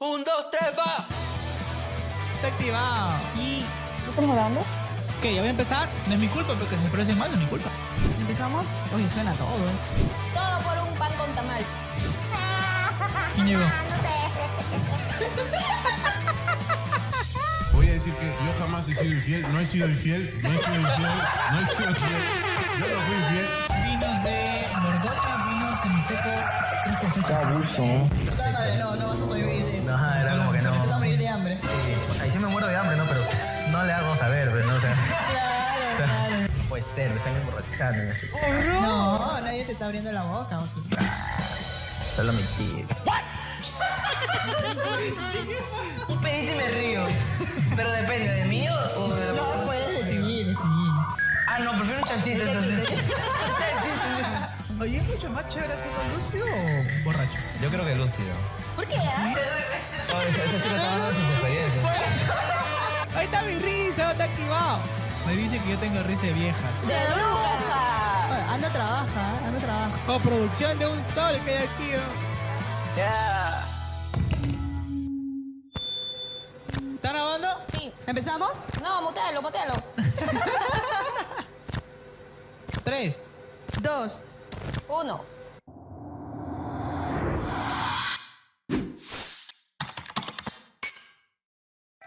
Un, dos, tres, va. Está activado. ¿Y estamos grabando? Ok, ya voy a empezar. No es mi culpa, porque se expresen mal, no es mi culpa. ¿Empezamos? Oye, suena todo, Todo por un pan con tamal. ¿Quién llegó? Voy a decir que yo jamás he sido infiel, no he sido infiel, no he sido infiel, no he sido infiel. Yo no fui infiel. Vinos de Borgoña, vino semiseco, 3 cosechas. No vas a poder vivir de eso. No, era como que no. Te vas a morir de hambre. Ahí sí me muero de hambre, ¿no? Pero no le hago saber, pero no, o sea. Claro. No puede ser, me están emborrachando en este. No, nadie te está abriendo la boca, o sí. Solo mi tío. Un pedín y me río. Pero depende, ¿de mí o de la No, puedes de ti. Ah, no, prefiero un chanchito entonces. Oye, ¿es mucho más chévere hacerlo lúcido o borracho? Yo creo que lúcido. ¿Por qué? Ah? Esta chica está dando sus experiencias. Ahí está mi risa, está activado. Me dice que yo tengo risa de vieja. ¡De bruja! Oye, anda, trabaja. Oh, producción de un sol que hay aquí. ¿Están grabando? Sí. ¿Empezamos? No, mutealo. 3. 2. 1.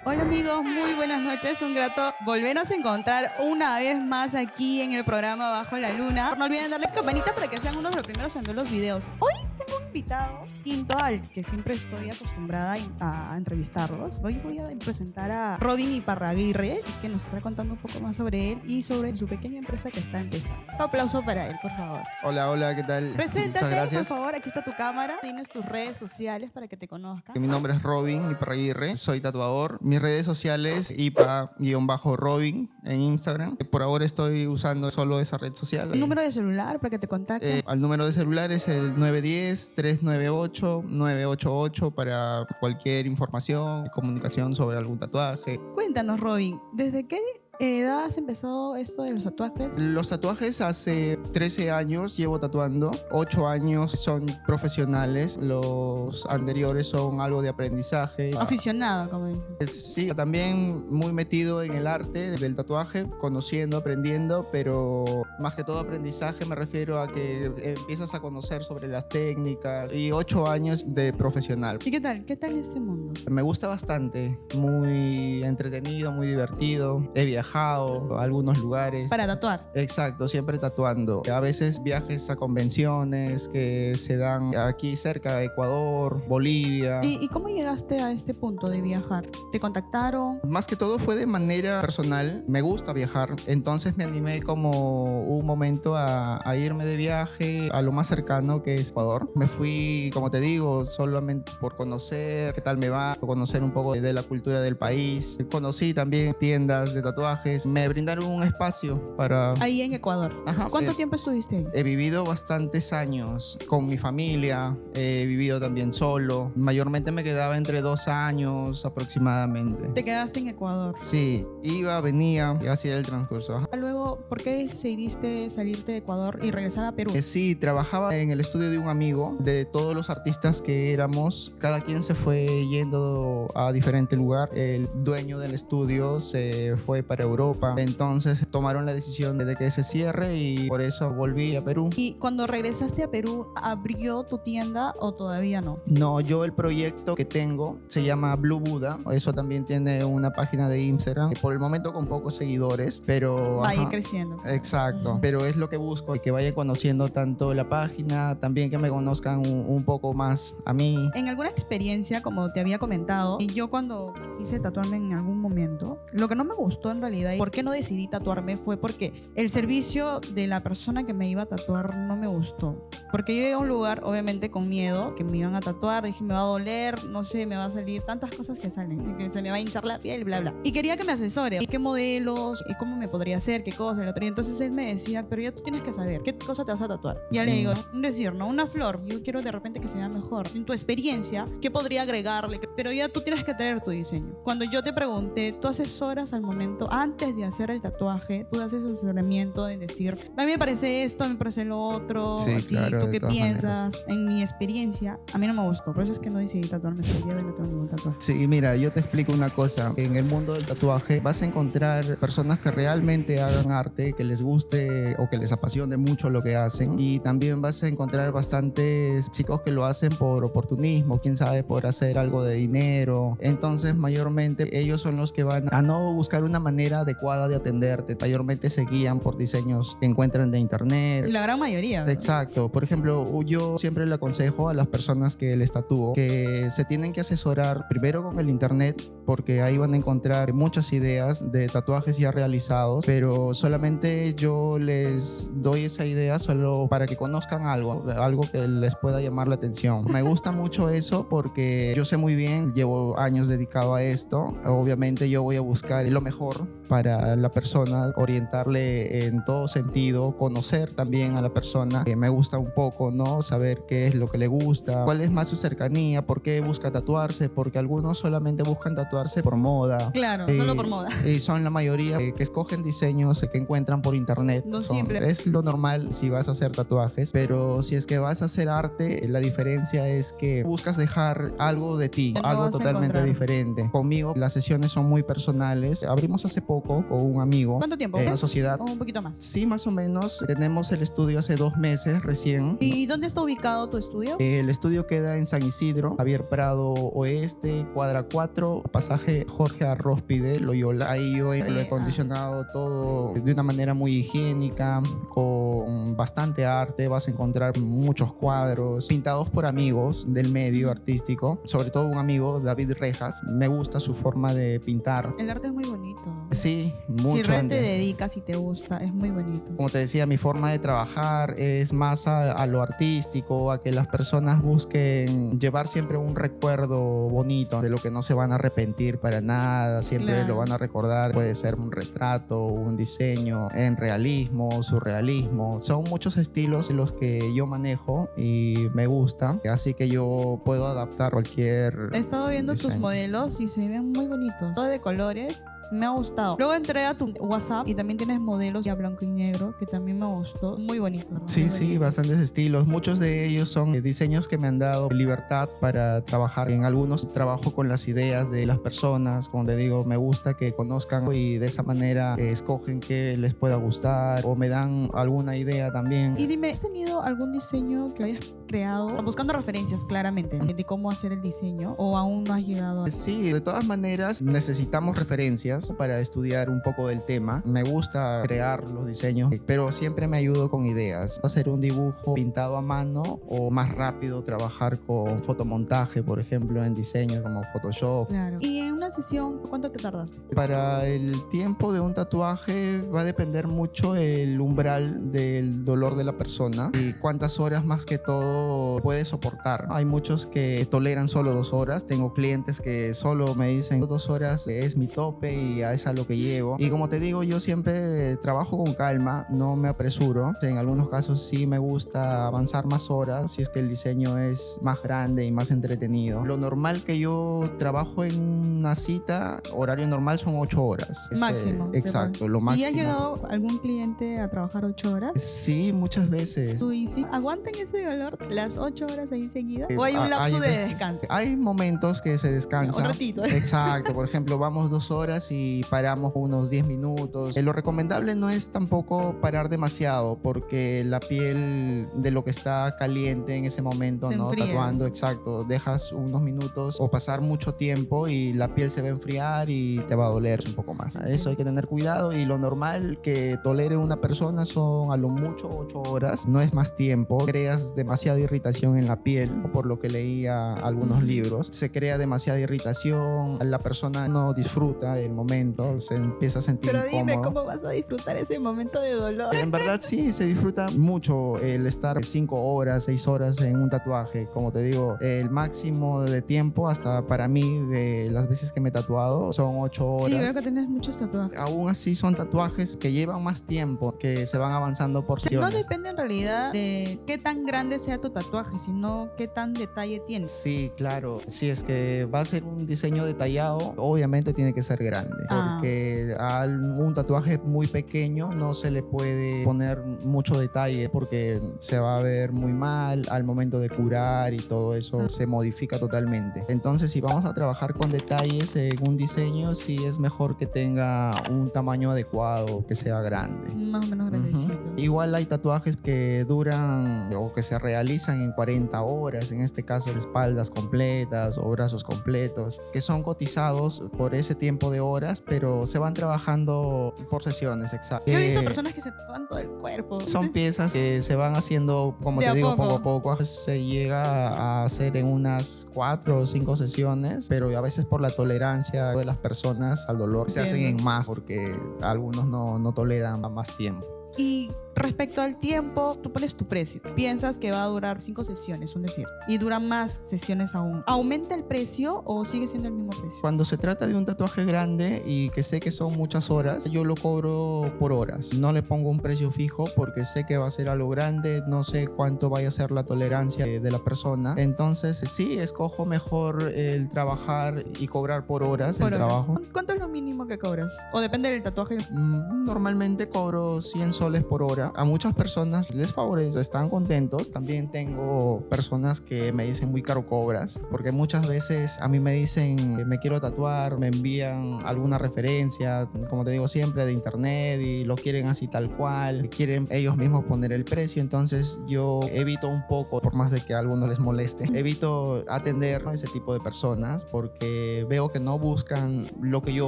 Hola amigos, muy buenas noches. Un grato volvernos a encontrar una vez más aquí en el programa Bajo la Luna. No olviden darle campanita para que sean uno de los primeros en ver los videos. Hoy tengo un invitado quinto al que siempre estoy acostumbrada a entrevistarlos. Hoy voy a presentar a Robin Iparraguirre, así que nos estará contando un poco más sobre él y sobre su pequeña empresa que está empezando. Un aplauso para él, por favor. Hola, ¿qué tal? Preséntate, Muchas por gracias. favor. Aquí está tu cámara. Tienes tus redes sociales para que te conozcan. Mi nombre es Robin Iparraguirre, soy tatuador. Mis redes sociales, ipa-robin en Instagram. Por ahora estoy usando solo esa red social. ¿Un número de celular para que te contacten? Al número de celular es el 910-398-988 para cualquier información, comunicación sobre algún tatuaje. Cuéntanos, Robin, ¿desde qué edad has empezado esto de los tatuajes? Los tatuajes hace 13 años llevo tatuando, 8 años son profesionales, los anteriores son algo de aprendizaje. Aficionado, como dices. Sí, también muy metido en el arte del tatuaje, conociendo, aprendiendo, pero más que todo aprendizaje me refiero a que empiezas a conocer sobre las técnicas y 8 años de profesional. ¿Y qué tal? ¿Qué tal este mundo? Me gusta bastante, muy entretenido, muy divertido. He viajado a algunos lugares. Para tatuar. Exacto, siempre tatuando. A veces viajes a convenciones que se dan aquí cerca de Ecuador, Bolivia. ¿Y cómo llegaste a este punto de viajar? ¿Te contactaron? Más que todo fue de manera personal. Me gusta viajar, entonces me animé como un momento a irme de viaje a lo más cercano que es Ecuador. Me fui, como te digo, solamente por conocer qué tal me va, conocer un poco de la cultura del país. Conocí también tiendas de tatuajes. Me brindaron un espacio para... Ahí en Ecuador. Ajá. ¿Cuánto tiempo estuviste ahí? He vivido bastantes años con mi familia, he vivido también solo. Mayormente me quedaba entre 2 años aproximadamente. Te quedaste en Ecuador. Sí, iba, venía y así era el transcurso. Ajá. Luego, ¿por qué decidiste salirte de Ecuador y regresar a Perú? Sí, trabajaba en el estudio de un amigo. De todos los artistas que éramos, cada quien se fue yendo a diferente lugar. El dueño del estudio se fue para Europa, entonces tomaron la decisión de que se cierre y por eso volví a Perú. ¿Y cuando regresaste a Perú, abrió tu tienda o todavía no? No, yo el proyecto que tengo se llama Blue Buddha. Eso también tiene una página de Instagram. Por el momento con pocos seguidores, pero... Va a ir ajá. creciendo. Exacto, pero es lo que busco, que vayan conociendo tanto la página, también que me conozcan un poco más a mí. En alguna experiencia, como te había comentado, yo cuando quise tatuarme en algún momento, lo que no me gustó en realidad y por qué no decidí tatuarme fue porque el servicio de la persona que me iba a tatuar no me gustó. Porque yo llegué a un lugar, obviamente con miedo, que me iban a tatuar, dije me va a doler, no sé, me va a salir tantas cosas que salen, que se me va a hinchar la piel, bla, bla. Y quería que me asesore, y qué modelos, y cómo me podría hacer, qué cosa, el otro. Y entonces él me decía, pero ya tú tienes que saber, ¿qué cosa te vas a tatuar? Ya le digo, un decir, ¿no? Una flor, yo quiero de repente que sea mejor. En tu experiencia, ¿qué podría agregarle? Pero ya tú tienes que tener tu diseño. diseño. Cuando yo te pregunté, ¿tú asesoras al momento, antes de hacer el tatuaje, tú haces asesoramiento de decir, a mí me parece esto, a mí me parece lo otro, Sí, a ti, claro, ¿tú de qué todas piensas? En mi experiencia, a mí no me gustó, por eso es que no decidí tatuarme, hasta el día de hoy no tengo ningún tatuaje. Sí, mira, yo te explico una cosa. En el mundo del tatuaje vas a encontrar personas que realmente hagan arte, que les guste o que les apasione mucho lo que hacen. Y también vas a encontrar bastantes chicos que lo hacen por oportunismo, quién sabe, por hacer algo de dinero. Entonces, mayormente ellos son los que van a no buscar una manera adecuada de atenderte. Mayormente se guían por diseños que encuentran de internet. Y la gran mayoría. Exacto. Por ejemplo, yo siempre le aconsejo a las personas que les tatúo que se tienen que asesorar primero con el internet, porque ahí van a encontrar muchas ideas de tatuajes ya realizados, pero solamente yo les doy esa idea solo para que conozcan algo que les pueda llamar la atención. Me gusta mucho eso porque yo sé muy bien, llevo años dedicado a esto. Obviamente yo voy a buscar lo mejor para la persona, orientarle en todo sentido, conocer también a la persona. Me gusta un poco, ¿no? Saber qué es lo que le gusta, cuál es más su cercanía, por qué busca tatuarse, porque algunos solamente buscan tatuarse por moda. Claro, solo por moda. Y son la mayoría que escogen diseños que encuentran por internet. No simple. Es lo normal si vas a hacer tatuajes, pero si es que vas a hacer arte, la diferencia es que buscas dejar algo de ti, Que no algo vas a totalmente encontrar. diferente. Conmigo las sesiones son muy personales. Abrimos hace poco con un amigo. ¿Cuánto tiempo? En la ¿Mes sociedad. o un poquito más? Sí, más o menos. Tenemos el estudio hace 2 meses recién. ¿Y dónde está ubicado tu estudio? El estudio queda en San Isidro, Javier Prado Oeste, cuadra 4, pasaje Jorge Arróspide, Loyola. Ahí yo lo he acondicionado todo de una manera muy higiénica, con bastante arte. Vas a encontrar muchos cuadros pintados por amigos del medio artístico, sobre todo un amigo, David Rejas. Me gusta su forma de pintar. El arte es muy bonito. Sí, Si mucho. realmente te arte. dedicas y te gusta, es muy bonito. Como te decía, mi forma de trabajar es más a lo artístico, a que las personas busquen llevar siempre un recuerdo bonito de lo que no se van a arrepentir para nada, siempre Claro. lo van a recordar. Puede ser un retrato, un diseño en realismo, surrealismo. Son muchos estilos los que yo manejo y me gusta, así que yo puedo adaptar cualquier He estado viendo tus diseño. modelos y se ven muy bonitos. Todo de colores. Me ha gustado. Luego entré a tu WhatsApp y también tienes modelos ya blanco y negro que también me gustó. Muy bonito. ¿no? Sí, Muy sí, bonitos. bastantes estilos. Muchos de ellos son diseños que me han dado libertad para trabajar. En algunos trabajo con las ideas de las personas. Como te digo, me gusta que conozcan y de esa manera escogen qué les pueda gustar o me dan alguna idea también. Y dime, ¿has tenido algún diseño que hayas creado buscando referencias claramente de cómo hacer el diseño o aún no has llegado a... Sí, de todas maneras necesitamos referencias para estudiar un poco del tema. Me gusta crear los diseños, pero siempre me ayudo con ideas. Hacer un dibujo pintado a mano o más rápido trabajar con fotomontaje, por ejemplo, en diseños como Photoshop. Claro. Y en una sesión, ¿cuánto te tardaste? Para el tiempo de un tatuaje va a depender mucho el umbral del dolor de la persona y cuántas horas más que todo puede soportar. Hay muchos que toleran solo 2 horas. Tengo clientes que solo me dicen 2 horas es mi tope y es a lo que llego. Y como te digo, yo siempre trabajo con calma, no me apresuro. En algunos casos sí me gusta avanzar más horas si es que el diseño es más grande y más entretenido. Lo normal que yo trabajo en una cita, horario normal son 8 horas. Máximo. Exacto, lo ¿Y máximo. has llegado algún cliente a trabajar 8 horas? Sí, muchas veces. ¿Tú y sí? ¿Aguantan ese dolor las 8 horas ahí seguidas? ¿O hay un lapso de veces- descanso? Hay momentos que se descansa. Un ratito. Exacto. Por ejemplo, vamos 2 horas y paramos unos 10 minutos. Lo recomendable no es tampoco parar demasiado porque la piel de lo que está caliente en ese momento, Se ¿no? enfría. Tatuando, exacto. Dejas unos minutos o pasar mucho tiempo y la piel se va a enfriar y te va a doler un poco más. Eso hay que tener cuidado y lo normal que tolere una persona son a lo mucho 8 horas. No es más tiempo. Creas demasiada irritación en la piel, por lo que leía algunos libros. Se crea demasiada irritación, la persona no disfruta el momento, se empieza a sentir Pero dime, incómodo. ¿cómo vas a disfrutar ese momento de dolor? En verdad sí, se disfruta mucho el estar 5 horas, 6 horas en un tatuaje. Como te digo, el máximo de tiempo hasta para mí de las veces que me he tatuado son 8 horas. Sí, veo que tienes muchos tatuajes. Aún así son tatuajes que llevan más tiempo, que se van avanzando por O sea, no porciones. depende en realidad de qué tan grande sea tu solo tatuaje, sino qué tan detalle tiene. Sí, claro. Si es que va a ser un diseño detallado, obviamente tiene que ser grande. Porque a un tatuaje muy pequeño no se le puede poner mucho detalle porque se va a ver muy mal al momento de curar y todo eso se modifica totalmente. Entonces, si vamos a trabajar con detalles en un diseño, sí es mejor que tenga un tamaño adecuado, que sea grande. Más o menos grandecito. Igual hay tatuajes que duran o que se realizan en 40 horas, en este caso de espaldas completas o brazos completos, que son cotizados por ese tiempo de horas, pero se van trabajando por sesiones, exacto. Yo he visto personas que se tatúan todo el cuerpo. Son piezas que se van haciendo, como De te a digo, poco. poco a poco. Se llega a hacer en unas 4 o 5 sesiones, pero a veces por la tolerancia de las personas al dolor se hacen en más, porque algunos no toleran más tiempo. Y respecto al tiempo, tú pones tu precio. Piensas que va a durar 5 sesiones, un decir, y dura más sesiones aún. ¿Aumenta el precio o sigue siendo el mismo precio? Cuando se trata de un tatuaje grande y que sé que son muchas horas, yo lo cobro por horas. No le pongo un precio fijo porque sé que va a ser algo grande, no sé cuánto vaya a ser la tolerancia de la persona. Entonces, sí, escojo mejor el trabajar y cobrar por horas el trabajo. ¿Cuánto es lo mínimo que cobras? ¿O depende del tatuaje? Normalmente cobro 100 soles por hora. A muchas personas les favorece, están contentos. También tengo personas que me dicen muy caro cobras, porque muchas veces a mí me dicen me quiero tatuar, me envían alguna referencia, como te digo siempre, de internet y lo quieren así tal cual, quieren ellos mismos poner el precio. Entonces yo evito un poco, por más de que a algunos les moleste, evito atender a ese tipo de personas porque veo que no buscan lo que yo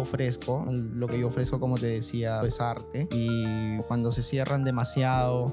ofrezco. Lo que yo ofrezco, como te decía, es arte, y cuando se cierran demasiado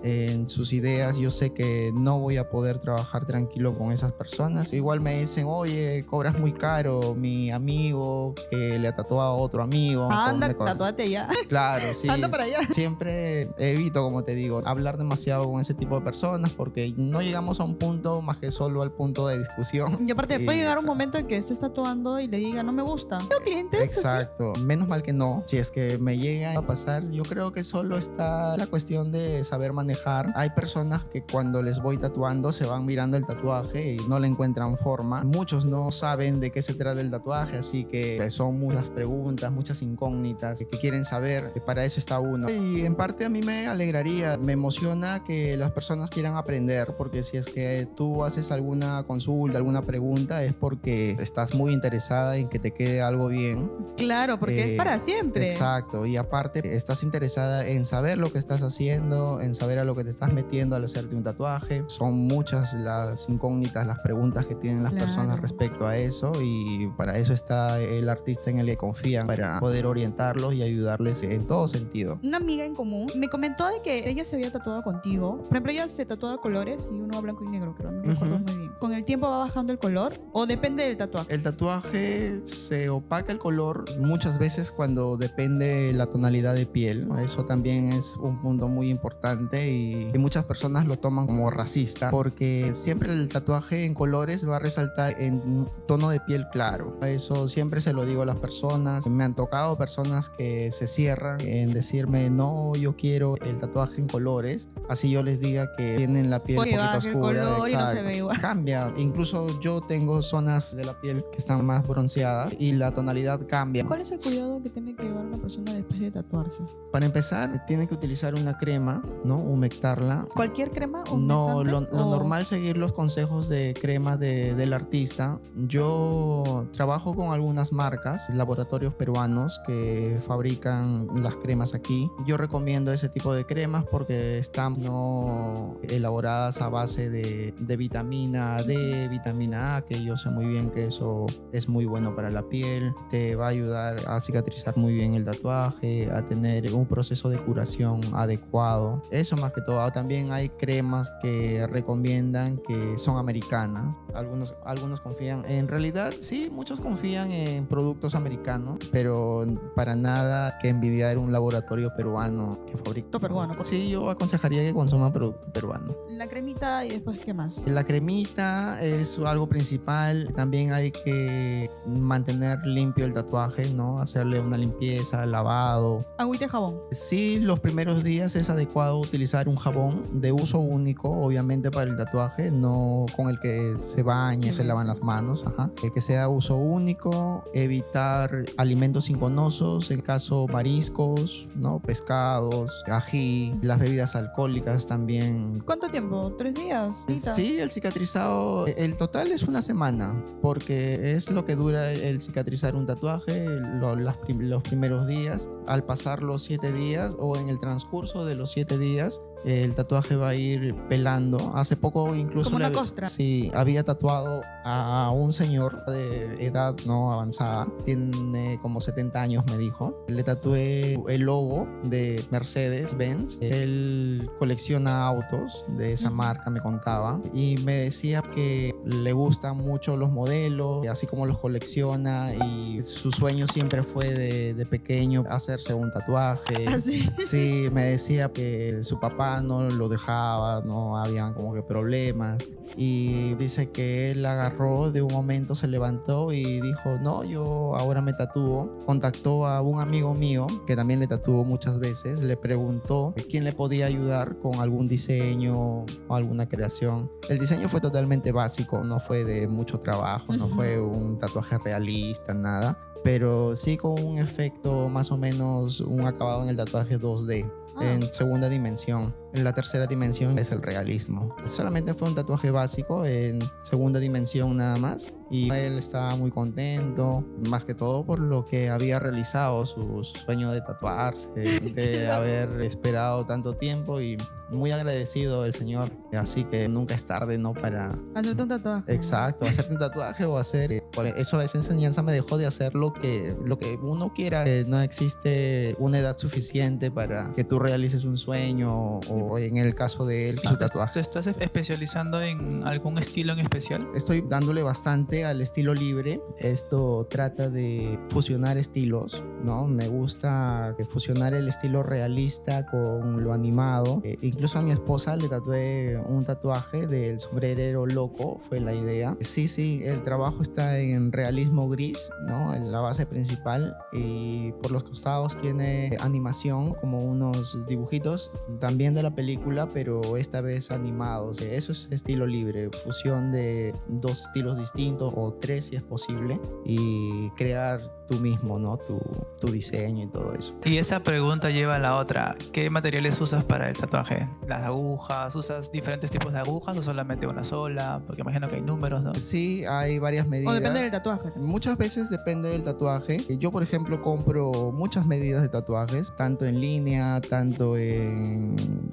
en sus ideas, yo sé que no voy a poder trabajar tranquilo con esas personas. Igual me dicen, oye, cobras muy caro, mi amigo que le ha tatuado a otro amigo. Anda, tatúate ya. Claro, sí. Anda para allá. Siempre evito, como te digo, hablar demasiado con ese tipo de personas porque no llegamos a un punto más que solo al punto de discusión. Y aparte puede llegar un momento en que estés tatuando y le diga, no me gusta. ¿Tengo clientes? Exacto. Menos mal que no. Si es que me llega a pasar, yo creo que solo está la cuestión de saber manejar. Hay personas que cuando les voy tatuando se van mirando el tatuaje y no le encuentran forma. Muchos no saben de qué se trata el tatuaje, así que son muchas preguntas, muchas incógnitas que quieren saber, que para eso está uno. Y en parte a mí me alegraría, me emociona que las personas quieran aprender, porque si es que tú haces alguna consulta, alguna pregunta, es porque estás muy interesada en que te quede algo bien. Claro, porque es para siempre. Exacto, y aparte estás interesada en saber lo que estás haciendo, en saber a lo que te estás metiendo al hacerte un tatuaje. Son muchas las incógnitas, las preguntas que tienen las personas respecto a eso, y para eso está el artista en el que confían, para poder orientarlos y ayudarles en todo sentido. Una amiga en común me comentó de que ella se había tatuado contigo. Por ejemplo, ella se tatuaba colores y uno blanco y negro, creo, no me acuerdo muy bien. ¿Con el tiempo va bajando el color o depende del tatuaje? El tatuaje se opaca el color muchas veces cuando depende la tonalidad de piel. Eso también es un punto muy importante y muchas personas lo toman como racista, porque siempre el tatuaje en colores va a resaltar en un tono de piel claro. Eso siempre se lo digo a las personas. Me han tocado personas que se cierran en decirme, no, yo quiero el tatuaje en colores, así yo les diga que tienen la piel un poquito oscura. El color y no se ve igual. Cambia. Incluso yo tengo zonas de la piel que están más bronceadas y la tonalidad cambia. ¿Cuál es el cuidado que tiene que llevar una persona después de tatuarse? Para empezar, tiene que utilizar una crema, ¿no? Humectarla. ¿Cualquier crema? No, lo o... normal seguir los consejos de crema del artista. Yo trabajo con algunas marcas, laboratorios peruanos que fabrican las cremas aquí. Yo recomiendo ese tipo de cremas porque están no elaboradas a base de vitamina D, vitamina A, que yo sé muy bien que eso es muy bueno para la piel. Te va a ayudar a cicatrizar muy bien el tatuaje, a tener un proceso de curación adecuado. Eso más que todo. También hay cremas que recomiendan que son americanas. Algunos confían. En realidad, sí, muchos confían en productos americanos, pero para nada que envidiar un laboratorio peruano que fabrica. Peruano. Sí, yo aconsejaría que consuman producto peruano. La cremita y después, ¿qué más? La cremita agüita es algo principal. También hay que mantener limpio el tatuaje, ¿no? Hacerle una limpieza, lavado. Agüita y jabón. Sí, los primeros días es adecuado utilizar un jabón de uso único, obviamente para el tatuaje, no con el que se baña, se lavan las manos, ajá. Que sea uso único, evitar alimentos inconosos, en caso mariscos, ¿no? Pescados, ají, las bebidas alcohólicas también. ¿Cuánto tiempo? ¿3 días? ¿Cita? Sí, el cicatrizado, el total es una semana, porque es lo que dura el cicatrizar un tatuaje, los primeros días. Al pasar los 7 días o en el transcurso de los 7 días, el tatuaje va a ir pelando. Hace poco incluso... Como una costra. Sí, había tatuado a un señor de edad no avanzada, tiene como 70 años me dijo. Le tatué el logo de Mercedes-Benz. Él colecciona autos de esa marca, me contaba, y me decía que le gustan mucho los modelos, así como los colecciona, y su sueño siempre fue de pequeño hacerse un tatuaje. ¿Ah, sí? Sí, me decía que su papá no lo dejaba, no habían como que problemas. Y dice que él agarró de un momento, se levantó y dijo, no, yo ahora me tatúo. Contactó a un amigo mío que también le tatuó muchas veces, le preguntó quién le podía ayudar con algún diseño o alguna creación. El diseño fue totalmente básico, no fue de mucho trabajo, no fue un tatuaje realista, nada, pero sí con un efecto más o menos, un acabado en el tatuaje 2D. En segunda dimensión. En la tercera dimensión es el realismo. Solamente fue un tatuaje básico en segunda dimensión nada más, y él estaba muy contento, más que todo por lo que había realizado, su sueño de tatuarse, de haber esperado tanto tiempo, y muy agradecido el señor. Así que nunca es tarde, ¿no? Para hacerte un tatuaje. Exacto, hacerte un tatuaje o hacer... Por eso esa enseñanza me dejó de hacer lo que uno quiera. No existe una edad suficiente para que tú realices un sueño, o en el caso de él, su tatuaje. ¿Te estás especializando en algún estilo en especial? Estoy dándole bastante al estilo libre. Esto trata de fusionar estilos, ¿no? Me gusta fusionar el estilo realista con lo animado. Incluso a mi esposa le tatué un tatuaje del sombrerero loco, fue la idea. Sí, el trabajo está en realismo gris, ¿no? En la base principal, y por los costados tiene animación, como unos dibujitos también de la película, pero esta vez animados. Eso es estilo libre, fusión de 2 estilos distintos o 3 si es posible, y crear tú mismo, ¿no? Tu diseño y todo eso. Y esa pregunta lleva a la otra. ¿Qué materiales usas para el tatuaje? ¿Las agujas? ¿Usas diferentes tipos de agujas o solamente una sola? Porque imagino que hay números, ¿no? Sí, hay varias medidas. O depende del tatuaje. Muchas veces depende del tatuaje. Yo, por ejemplo, compro muchas medidas de tatuajes, tanto en línea, tanto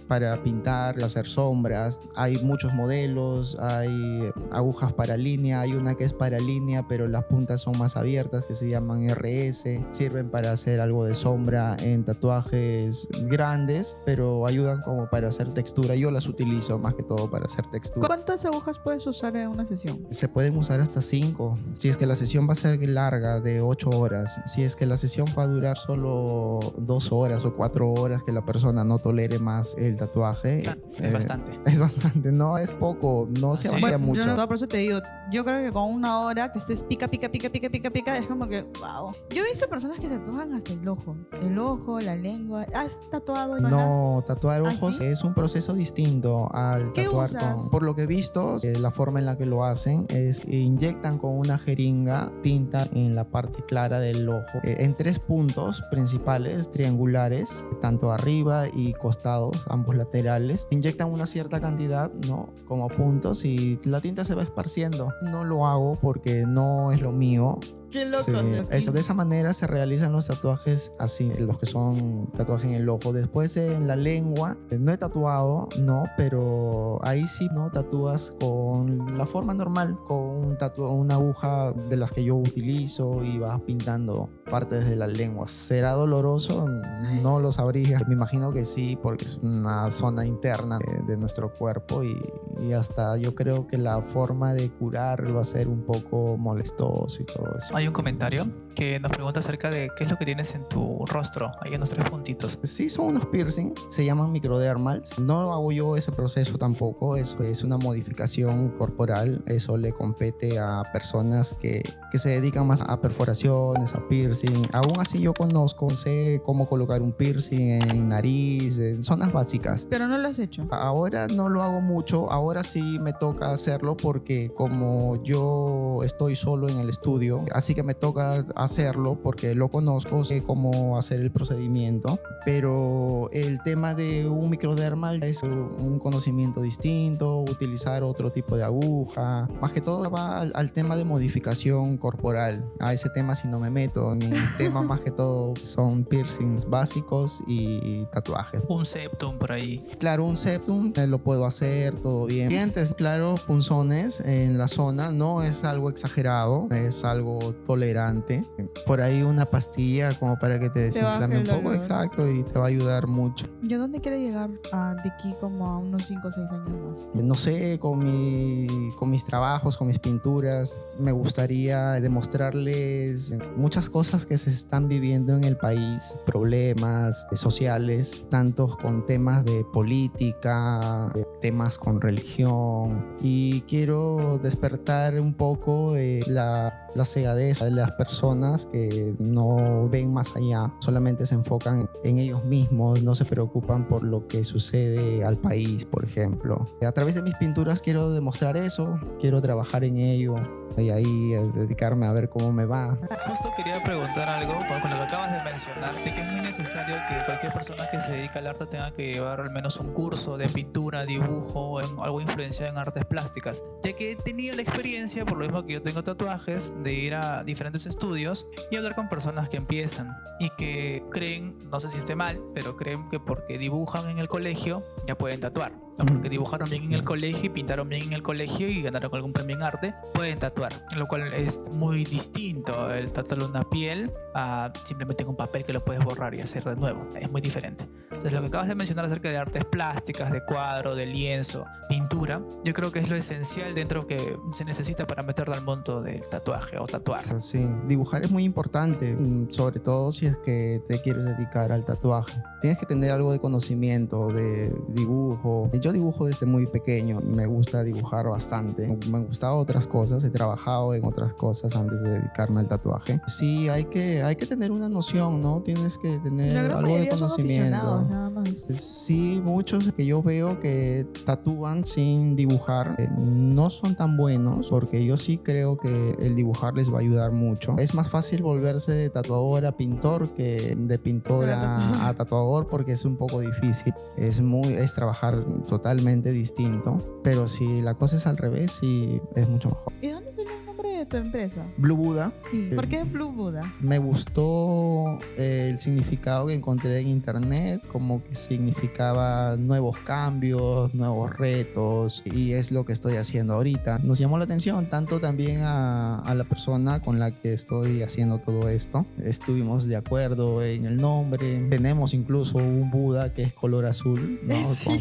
para pintar, hacer sombras. Hay muchos modelos, hay agujas para línea, hay una que es para línea, pero las puntas son más abiertas, que se llaman RS. Sirven para hacer algo de sombra en tatuajes grandes, pero ayudan como para hacer textura. Yo las utilizo más que todo para hacer textura. ¿Cuántas agujas puedes usar en una sesión? Se pueden usar hasta 5. Si es que la sesión va a ser larga, de 8 horas. Si es que la sesión va a durar solo 2 horas o 4 horas, que la persona no tolere más el tatuaje. Claro, es bastante. Es bastante, no es poco, no se avanza mucho. Yo no, por eso te digo, yo creo que con 1 hora que estés pica, es como que, wow. Yo he visto personas que tatúan hasta el ojo, la lengua. ¿Has tatuado? No, tatuar ojos ¿sí? es un proceso distinto al ¿Qué tatuar usas? Por lo que he visto, la forma en la que lo hacen es inyectan con una jeringa tinta en la parte clara del ojo, en 3 puntos principales, triangulares, tanto arriba y costados, ambos laterales. Inyectan una cierta cantidad, ¿no? Como puntos, y la tinta se va esparciendo. No lo hago porque no es lo mío. Qué loco. Sí, eso, de esa manera se realizan los tatuajes así, los que son tatuajes en el ojo. Después en la lengua, no he tatuado, no, pero ahí sí, ¿no? Tatúas con la forma normal, con una aguja de las que yo utilizo, y vas pintando partes de la lengua. ¿Será doloroso? No lo sabría. Me imagino que sí, porque es una zona interna de nuestro cuerpo y hasta yo creo que la forma de curar va a ser un poco molestoso y todo eso. Hay un comentario que nos pregunta acerca de qué es lo que tienes en tu rostro, ahí en los 3 puntitos. Sí, son unos piercing, se llaman microdermals. No hago yo ese proceso tampoco, eso es una modificación corporal, eso le compete a personas que se dedican más a perforaciones, a piercing. Aún así yo conozco, sé cómo colocar un piercing en nariz, en zonas básicas. Pero no lo has hecho. Ahora no lo hago mucho, ahora sí me toca hacerlo porque como yo estoy solo en el estudio, así que me toca hacerlo porque lo conozco, sé cómo hacer el procedimiento, pero el tema de un microdermal es un conocimiento distinto, utilizar otro tipo de aguja, más que todo va al tema de modificación corporal. A ese tema sí no me meto, mi tema más que todo son piercings básicos y tatuajes. Un septum por ahí. Claro, un septum lo puedo hacer, todo bien. Dientes, claro, punzones en la zona, no es algo exagerado, es algo tolerante. Por ahí una pastilla como para que te desinflame un poco, dolor. Exacto, y te va a ayudar mucho. ¿Y a dónde quieres llegar de aquí como a unos 5 o 6 años más? No sé, con mis trabajos, con mis pinturas, me gustaría demostrarles muchas cosas que se están viviendo en el país, problemas sociales, tantos con temas de política, temas con religión, y quiero despertar un poco la cegadez de las personas que no ven más allá, solamente se enfocan en ellos mismos, no se preocupan por lo que sucede al país, por ejemplo. A través de mis pinturas quiero demostrar eso, quiero trabajar en ello y ahí dedicarme a ver cómo me va. Justo quería preguntar algo con lo que acabas de mencionar, de que es muy necesario que cualquier persona que se dedica al arte tenga que llevar al menos un curso de pintura, dibujo, algo influenciado en artes plásticas, ya que he tenido la experiencia, por lo mismo que yo tengo tatuajes, de ir a diferentes estudios y hablar con personas que empiezan y que creen, no sé si esté mal, pero creen que porque dibujan en el colegio ya pueden tatuar. No, porque dibujaron bien en el colegio y pintaron bien en el colegio y ganaron algún premio en arte, pueden tatuar, lo cual es muy distinto el tatuar una piel a simplemente en un papel que lo puedes borrar y hacer de nuevo, es muy diferente. Entonces lo que acabas de mencionar acerca de artes plásticas, de cuadro, de lienzo, pintura, yo creo que es lo esencial dentro que se necesita para meterlo al mundo del tatuaje o tatuar. Sí, dibujar es muy importante, sobre todo si es que te quieres dedicar al tatuaje. Tienes que tener algo de conocimiento, de dibujo. Yo dibujo desde muy pequeño, me gusta dibujar bastante. Me han gustado otras cosas, he trabajado en otras cosas antes de dedicarme al tatuaje. Sí, hay que tener una noción, ¿no? Tienes que tener algo de conocimiento. Nada más. Sí, muchos que yo veo que tatúan sin dibujar no son tan buenos, porque yo sí creo que el dibujar les va a ayudar mucho. Es más fácil volverse de tatuador a pintor que de pintor a tatuador, porque es un poco difícil. Es trabajar totalmente distinto, pero si la cosa es al revés, sí es mucho mejor. ¿Y dónde salió el nombre de tu empresa? Blue Buddha. Sí. ¿Por qué Blue Buddha? Me gustó el significado que encontré en internet, como que significaba nuevos cambios, nuevos retos, y es lo que estoy haciendo ahorita. Nos llamó la atención tanto también a la persona con la que estoy haciendo todo esto. Estuvimos de acuerdo en el nombre. Tenemos incluso un Buda que es color azul, ¿no?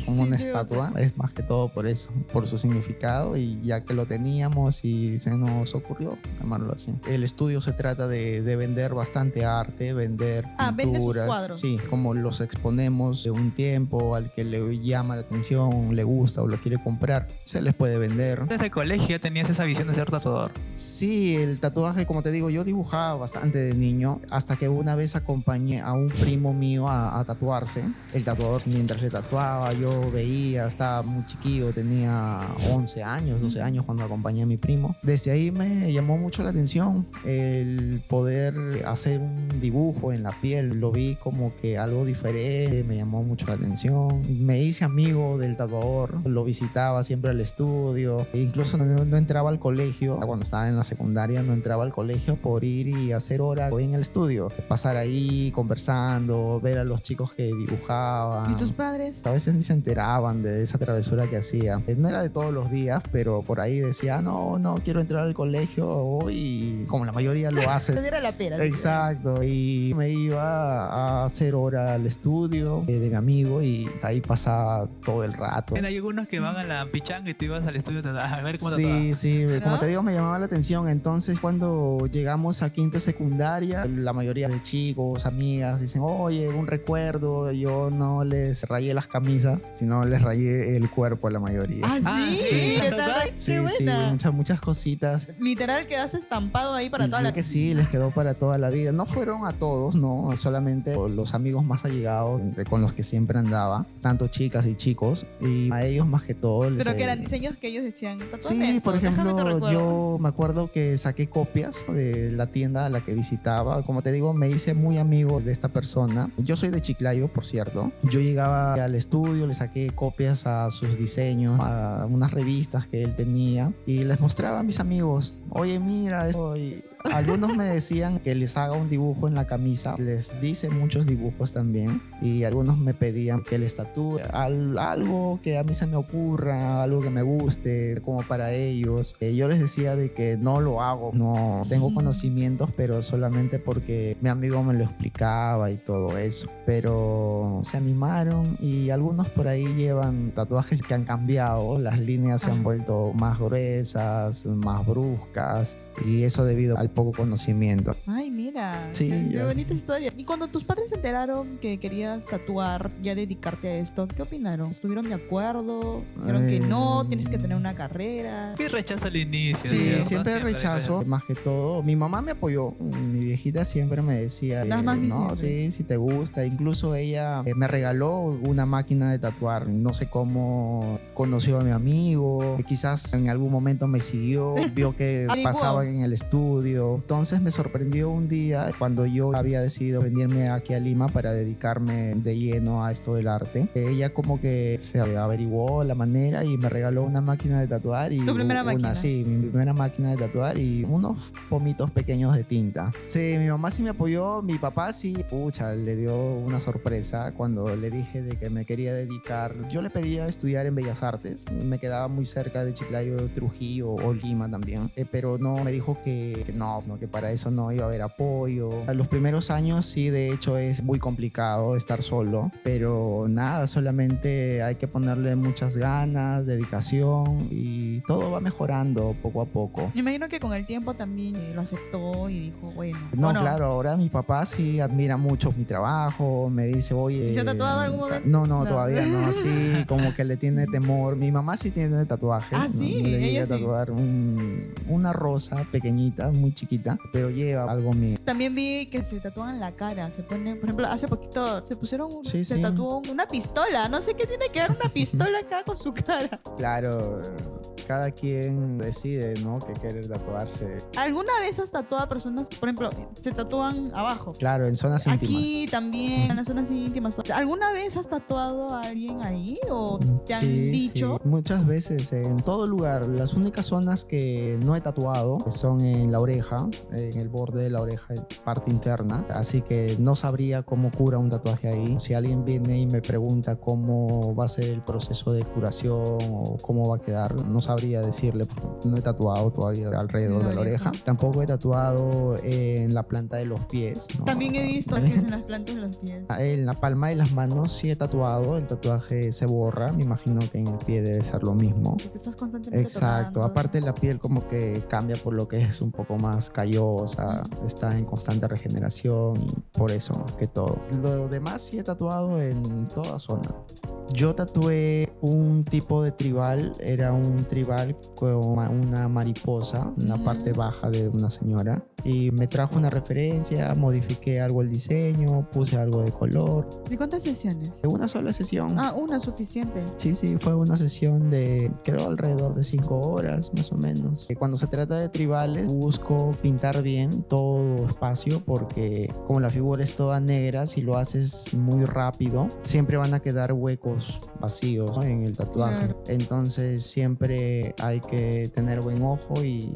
Como una estatua. Es más que todo por eso, por su significado, y ya que lo teníamos y se nos ocurrió llamarlo así. El estudio se trata de vender bastante arte, vender ¿vende sus pinturas. cuadros? Sí, como los exponemos de un tiempo, al que le llama la atención, le gusta o lo quiere comprar, se les puede vender. Desde el colegio ya tenías esa visión de ser tatuador. Sí, el tatuaje, como te digo, yo dibujaba bastante de niño, hasta que una vez acompañé a un primo mío a tatuarse. El tatuador, mientras le tatuaba, yo veía, estaba muy chiquillo, tenía 11 años, 12 años cuando acompañé a mi primo. Desde ahí me llamó mucho la atención el poder hacer un dibujo en la piel. Lo vi como que algo diferente, me llamó mucho la atención. Me hice amigo del tatuador, lo visitaba siempre al estudio. E incluso no entraba al colegio, cuando estaba en la secundaria no entraba al colegio por ir y hacer hora en el estudio. Pasar ahí conversando, ver a los chicos que dibujaban. ¿Y tus padres? A veces ni se enteraban de esa travesura que hacía. No era de todos los días, pero por ahí decía, no quiero entrar al colegio colegio y como la mayoría lo hace. Era la pera. Exacto, y me iba a hacer hora al estudio de mi amigo y ahí pasaba todo el rato. Hay algunos que van a la pichanga y tú ibas al estudio a ver cómo Sí, sí, ¿no? como te digo, me llamaba la atención. Entonces, cuando llegamos a quinto de secundaria, la mayoría de chicos, amigas, dicen, oye, un recuerdo. Yo no les rayé las camisas, sino les rayé el cuerpo a la mayoría. Ah, sí, sí. ¿qué tal? Sí, Qué sí, buena. muchas cositas. Literal quedaste estampado ahí para toda Creo la que sí, les quedó para toda la vida. No fueron a todos, no, solamente los amigos más allegados con los que siempre andaba, tanto chicas y chicos, y a ellos más que todo. Pero que eran diseños que ellos decían, tatúame Sí, esto, por déjame te ejemplo, recuerdo. yo me acuerdo que saqué copias de la tienda a la que visitaba. Como te digo, me hice muy amigo de esta persona. Yo soy de Chiclayo, por cierto. Yo llegaba al estudio, le saqué copias a sus diseños, a unas revistas que él tenía y les mostraba a mis amigos. Oye, mira esto. Y algunos me decían que les haga un dibujo en la camisa. Les dice muchos dibujos también. Y algunos me pedían que les tatúe algo que a mí se me ocurra, algo que me guste, como para ellos. Yo les decía de que no lo hago, no tengo conocimientos, pero solamente porque mi amigo me lo explicaba y todo eso. Pero se animaron y algunos por ahí llevan tatuajes que han cambiado. Las líneas se han vuelto más gruesas, más bruscas. Y eso debido al poco conocimiento. Ay, mira. Sí, Qué ya. bonita historia. Y cuando tus padres se enteraron que querías tatuar, ya dedicarte a esto, ¿qué opinaron? ¿Estuvieron de acuerdo? ¿Dijeron que no, tienes que tener una carrera? ¿Qué rechazo al inicio? Sí, ¿cierto? siempre rechazo, más que todo. Mi mamá me apoyó. Mi viejita siempre me decía, Las más no, visibles. sí, si te gusta. Incluso ella me regaló una máquina de tatuar. No sé cómo conoció a mi amigo. Quizás en algún momento me siguió, vio que Averiguó. pasaba en el estudio. Entonces me sorprendió un día cuando yo había decidido venirme aquí a Lima para dedicarme de lleno a esto del arte. Ella como que se averiguó la manera y me regaló una máquina de tatuar y ¿Tu primera máquina? Sí, mi primera máquina de tatuar y unos pomitos pequeños de tinta. Sí, mi mamá sí me apoyó, mi papá sí, pucha, le dio una sorpresa cuando le dije de que me quería dedicar. Yo le pedía estudiar en Bellas Artes, me quedaba muy cerca de Chiclayo, Trujillo o Lima también, pero no, me dijo que no, que para eso no iba a haber apoyo. A los primeros años sí, de hecho es muy complicado estar solo, pero nada, solamente hay que ponerle muchas ganas, dedicación y todo va mejorando poco a poco. Me imagino que con el tiempo también lo aceptó y dijo, bueno. No, ¿o claro, ahora mi papá sí admira mucho mi trabajo, me dice, oye... ¿Y se ha tatuado algún momento? No, No. todavía no, sí, como que le tiene temor. Mi mamá sí tiene tatuajes. Ah, sí, ¿no? Le llegué ella a sí. tatuar una rosa pequeñita, muy chiquita, pero lleva algo mío. También vi que se tatúan la cara, se ponen, por ejemplo, hace poquito se pusieron, Sí, se sí. tatuó una pistola, no sé qué tiene que ver una pistola acá con su cara. Claro, cada quien decide, ¿no? Que querer tatuarse. ¿Alguna vez has tatuado a personas que, por ejemplo, se tatúan abajo? Claro, en zonas íntimas. Aquí también, en las zonas íntimas. ¿Alguna vez has tatuado a alguien ahí o te han Sí, dicho? sí, muchas veces, en todo lugar. Las únicas zonas que no he tatuado son en la oreja, en el borde de la oreja, parte interna. Así que no sabría cómo cura un tatuaje ahí. Si alguien viene y me pregunta cómo va a ser el proceso de curación o cómo va a quedar, no sabría decirle porque no he tatuado todavía alrededor La de la oreja. oreja. Tampoco he tatuado en la planta de los pies, ¿no? También he visto que es en las plantas de los pies. En la palma de las manos sí he tatuado, el tatuaje se borra, me imagino que en el pie debe ser lo mismo. Porque estás constantemente Exacto, tocando. aparte la piel como que cambia por lo que es un poco más callosa, está en constante regeneración y por eso más que todo. Lo demás sí he tatuado en toda zona. Yo tatué un tipo de tribal, era un tribal con una mariposa, una parte baja de una señora. Y me trajo una referencia, modifiqué algo el diseño, puse algo de color. ¿Y cuántas sesiones? En una sola sesión. Ah, una suficiente. Sí, fue una sesión de creo alrededor de 5 horas más o menos. Cuando se trata de tribales busco pintar bien todo espacio porque como la figura es toda negra, si lo haces muy rápido siempre van a quedar huecos vacíos, ¿no? En el tatuaje. Claro. Entonces siempre hay que tener buen ojo y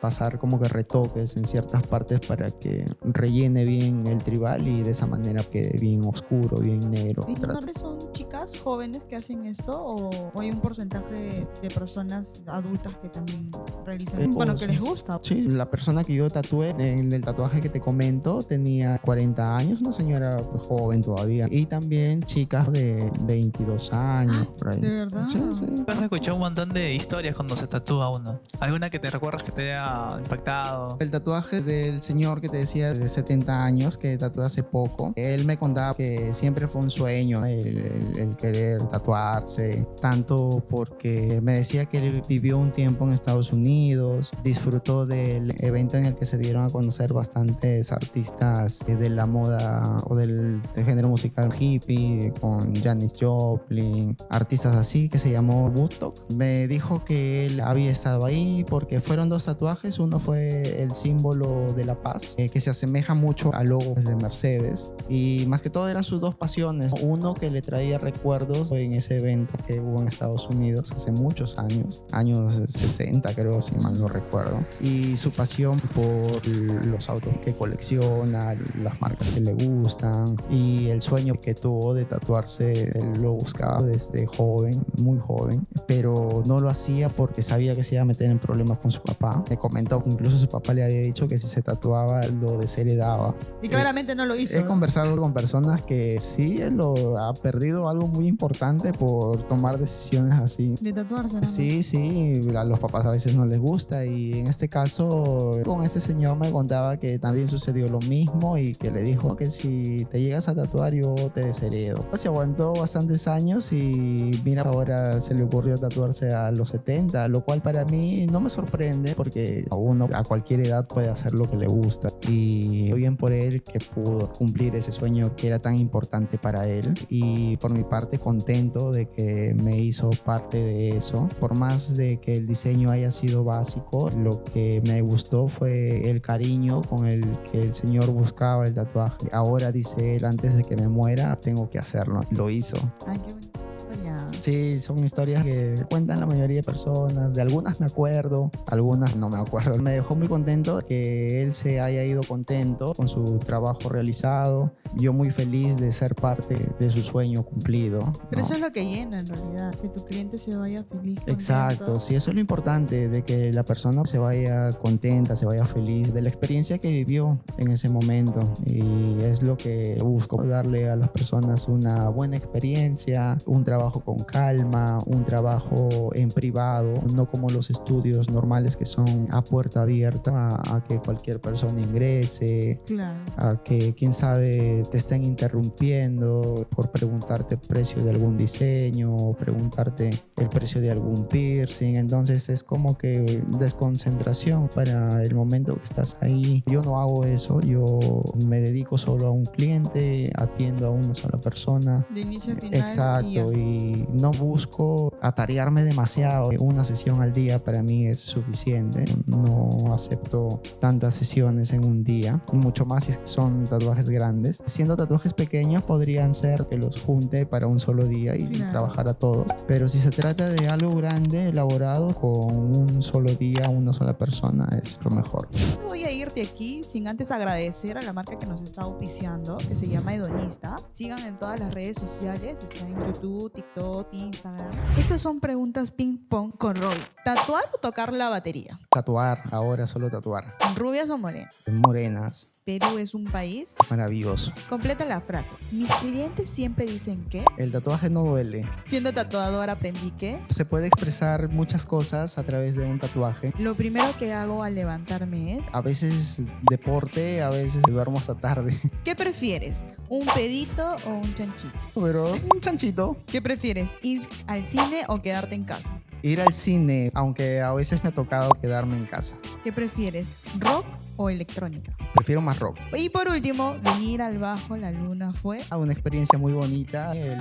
pasar como que retoques en ciertas partes para que rellene bien el tribal y de esa manera quede bien oscuro, bien negro. ¿Y tus nombres son chicas personas jóvenes que hacen esto o hay un porcentaje de personas adultas que también realizan, bueno, que les gusta? Sí, la persona que yo tatué en el tatuaje que te comento tenía 40 años, una señora pues, joven todavía. Y también chicas de 22 años, por ahí. ¿De verdad? Sí, sí. Has escuchado un montón de historias cuando se tatúa uno. ¿Alguna que te recuerdas que te haya impactado? El tatuaje del señor que te decía de 70 años que tatuó hace poco, él me contaba que siempre fue un sueño el querer tatuarse, tanto porque me decía que él vivió un tiempo en Estados Unidos, disfrutó del evento en el que se dieron a conocer bastantes artistas de la moda o del género musical hippie, con Janis Joplin, artistas así, que se llamó Woodstock. Me dijo que él había estado ahí porque fueron 2 tatuajes. Uno fue el símbolo de la paz, que se asemeja mucho al logo de Mercedes, y más que todo eran sus 2 pasiones. Uno que le traía recuerdos en ese evento que hubo en Estados Unidos hace muchos años 60 creo, si mal no recuerdo, y su pasión por los autos que colecciona, las marcas que le gustan, y el sueño que tuvo de tatuarse. Él lo buscaba desde joven, muy joven, pero no lo hacía porque sabía que se iba a meter en problemas con su papá. Me comentó que incluso su papá le había dicho que si se tatuaba lo desheredaba. Y claramente no lo hizo. He conversado con personas que sí, él lo ha perdido algo muy importante por tomar decisiones así. De tatuarse, ¿no? Sí, a los papás a veces no les gusta, y en este caso con este señor me contaba que también sucedió lo mismo y que le dijo que si te llegas a tatuar yo te desheredo. Se aguantó bastantes años y mira, ahora se le ocurrió tatuarse a los 70, lo cual para mí no me sorprende porque uno a cualquier edad puede hacer lo que le gusta, y bien por él que pudo cumplir ese sueño que era tan importante para él, y por mi parte contento de que me hizo parte de eso. Por más de que el diseño haya sido básico, lo que me gustó fue el cariño con el que el señor buscaba el tatuaje. Ahora, dice él, antes de que me muera tengo que hacerlo. Lo hizo. Ay, qué bonita historia. Sí, son historias que cuentan la mayoría de personas. De algunas me acuerdo, algunas no me acuerdo. Me dejó muy contento que él se haya ido contento con su trabajo realizado. Yo muy feliz de ser parte de su sueño cumplido, Pero ¿no? eso es lo que llena en realidad, que tu cliente se vaya feliz. Exacto, contento. sí, eso es lo importante, de que la persona se vaya contenta, se vaya feliz de la experiencia que vivió en ese momento, y es lo que busco, darle a las personas una buena experiencia, un trabajo con calma, un trabajo en privado, no como los estudios normales que son a puerta abierta a que cualquier persona ingrese, Claro. a que quién sabe te estén interrumpiendo por preguntarte el precio de algún diseño o preguntarte el precio de algún piercing. Entonces es como que desconcentración para el momento que estás ahí. Yo no hago eso, yo me dedico solo a un cliente, atiendo a una sola persona. De inicio a final. Exacto, y no busco atarearme demasiado. Una sesión al día para mí es suficiente. No acepto tantas sesiones en un día, y mucho más si es que son tatuajes grandes. Siendo tatuajes pequeños podrían ser que los junte para un solo día y Claro. trabajar a todos, pero si se trata de algo grande, elaborado, con un solo día, una sola persona, es lo mejor. Voy a irte aquí sin antes agradecer a la marca que nos está auspiciando, que se llama Hedonista. Sigan en todas las redes sociales, está en YouTube, TikTok, Instagram. Estas son preguntas ping pong con Robbie. ¿Tatuar o tocar la batería? Tatuar, ahora solo tatuar. ¿Rubias o morenas? Morenas, ¿Perú es un país? maravilloso. Completa la frase. Mis clientes siempre dicen que, El tatuaje no duele. siendo tatuador aprendí que, Se puede expresar muchas cosas a través de un tatuaje. lo primero que hago al levantarme es, A veces deporte, a veces duermo hasta tarde. ¿qué prefieres? ¿Un pedito o un chanchito? Pero un chanchito. ¿Qué prefieres? ¿Ir al cine o quedarte en casa? Ir al cine, aunque a veces me ha tocado quedarme en casa. ¿Qué prefieres? ¿Rock o electrónica? Prefiero más rock. Y por último, venir al Bajo La Luna fue... Una experiencia muy bonita el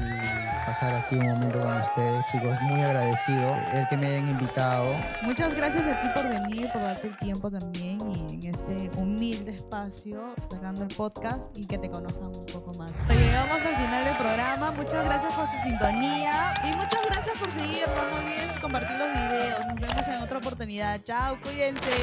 pasar aquí un momento con ustedes, chicos. Muy agradecido el que me hayan invitado. Muchas gracias a ti por venir, por darte el tiempo también y en este humilde espacio sacando el podcast y que te conozcan un poco más. Llegamos al final del programa. Muchas gracias por su sintonía y muchas gracias por seguirnos. No olvides compartir los videos. Nos vemos en otra oportunidad. Chao, cuídense.